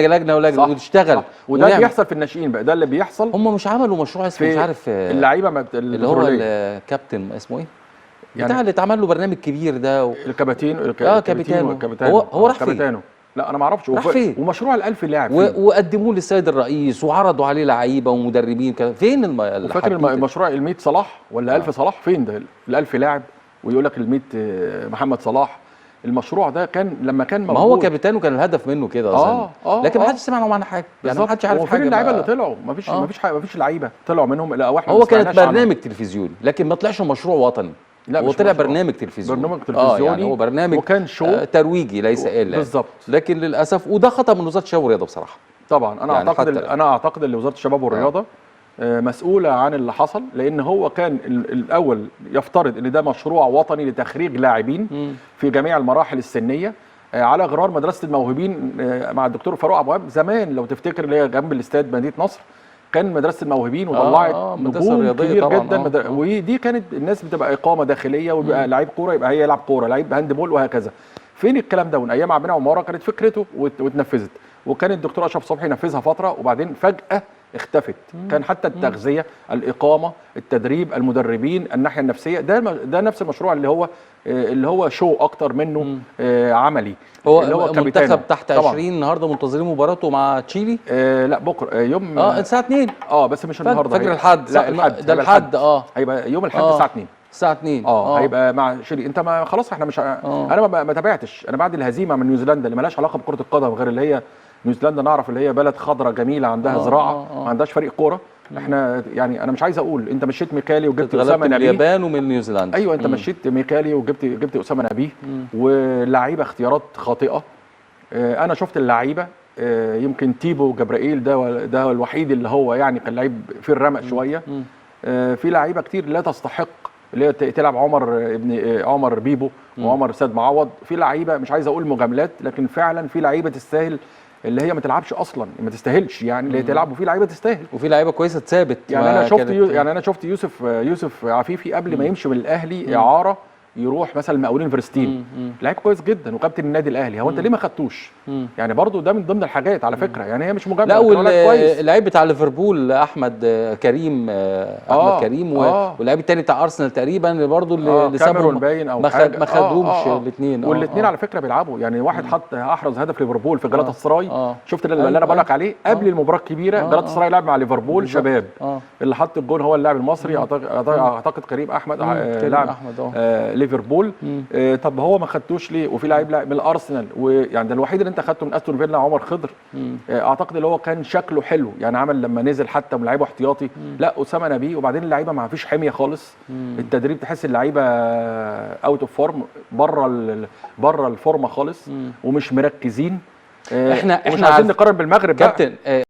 لجنه وتشتغل وده بيحصل في الناشئين بقى، ده اللي بيحصل. هم مش عملوا مشروع اسمه مش عارف اللعيبه اللي هو الكابتن اسمه ايه؟ يعني بتاع اللي اتعمل له برنامج كبير ده الكابتن كابيتانو هو راح فين؟ لا انا ما اعرفش. ومشروع ال1000 لاعب وقدموه للسيد الرئيس وعرضوا عليه لعيبه ومدربين فين فاكر المشروع ال100 صلاح ولا 1000 صلاح؟ فين ده ال1000 لاعب ويقول لك ال100 محمد صلاح؟ المشروع ده كان لما كان موجود، ما هو كابيتانو كان الهدف منه كده اصلا. لكن ما حدش سمع عنه حاجه، يعني ما حدش عارف حاجه. وفين اللعيبه اللي طلعوا؟ ما فيش لعيبه طلعوا منهم. لا هو كانت برنامج تلفزيوني لكن ما طلعش مشروع وطني. لا هو طلع برنامج تلفزيوني. يعني هو برنامج وكان شو ترويجي ليس الا بالظبط. لكن للاسف وده خطا من وزاره الشباب والرياضه بصراحه. طبعا انا اعتقد ان وزاره الشباب والرياضه مسؤوله عن اللي حصل، لان هو كان الاول يفترض ان ده مشروع وطني لتخريج لاعبين في جميع المراحل السنيه على غرار مدرسه الموهوبين مع الدكتور فاروق عبد الوهاب زمان، لو تفتكر، اللي هي جنب الاستاد مدينه نصر. كان مدرسه الموهوبين وطلعت نجوم كبير جدا. ودي كانت الناس بتبقى اقامه داخليه، ويبقى لعيب كوره يبقى هي يلعب كوره، لعيب هاند بول وهكذا. فين الكلام ده؟ من ايام عبد المنعم عماره كانت فكرته واتنفذت، وكان الدكتور اشرف صبحي نفذها فتره وبعدين فجاه اختفت. كان حتى التغذيه، الاقامه، التدريب، المدربين، الناحيه النفسيه، ده نفس المشروع اللي هو شو اكتر منه عملي. هو اللي هو منتخب تحت 20 النهارده منتظرين مباراته مع تشيلي. لا بكره يوم الساعه 2 بس مش النهارده، فجر الحد. لا الحد ده الحد هيبقى يوم الحد الساعه 2 الساعه 2 هيبقى مع شيلي. انت ما خلاص احنا مش انا ما تابعتش. انا بعد الهزيمه من نيوزيلندا اللي مالهاش علاقه بكره القدم، غير اللي هي نيوزيلندا نعرف اللي هي بلد خضراء جميله عندها زراعه، ما عندهاش فريق كوره. احنا يعني انا مش عايز اقول انت مشيت ميكالي وجبت اسامه نبيه، من اليابان ومن نيوزيلندا. ايوه انت مشيت ميكالي وجبت اسامه نبيه ولاعيبه اختيارات خاطئه. انا شفت اللعيبه، يمكن تيبو جبرائيل ده الوحيد اللي هو يعني كان لعيب في الرمق شويه. في لعيبه كتير لا تستحق اللي هي تلعب، عمر بيبو وعمر سيد معوض. في لعيبه مش عايز اقول مجاملات، لكن فعلا في لعيبه تستاهل اللي هي ما تلعبش اصلا، ما تستاهلش يعني اللي تلعب، وفي لعيبه تستاهل، وفي لعيبه كويسه اتثابت. يعني انا شفت يوسف عفيفي قبل ما يمشي من الاهلي اعاره يروح مثلا مقاولين فلسطين، لعيب كويس جدا وكابتن النادي الاهلي. هو انت ليه ما خدتوش؟ يعني برضو ده من ضمن الحاجات على فكره، يعني هي مش مجامله. لا واللعيب بتاع ليفربول احمد كريم واللعيب الثاني بتاع ارسنال تقريبا برضو اللي سابهم باين او ما خدوش الاثنين. والاثنين على فكره بيلعبوا، يعني واحد احرز هدف ليفربول في جلاتا سراي. شفت اللي انا بقول لك عليه قبل المباراه الكبيره، جلاتا سراي لعب مع ليفربول شباب. اللي حط الجول هو اللاعب المصري اعتقد كريم احمد، لاعب ليفربول. طب هو ما خدتوش ليه؟ وفي لعيب من الارسنال، ويعني ده الوحيد اللي انت خدته من استون فيلا عمر خضر. اعتقد اللي هو كان شكله حلو، يعني عمل لما نزل حتى من لعيبه احتياطي. لا اسامه نبيه، وبعدين اللعيبه ما فيش حميه خالص. التدريب تحس اللعيبه اوت اوف فورم، بره الفورمه خالص، ومش مركزين. احنا عايزين نقارن بالمغرب كابتن.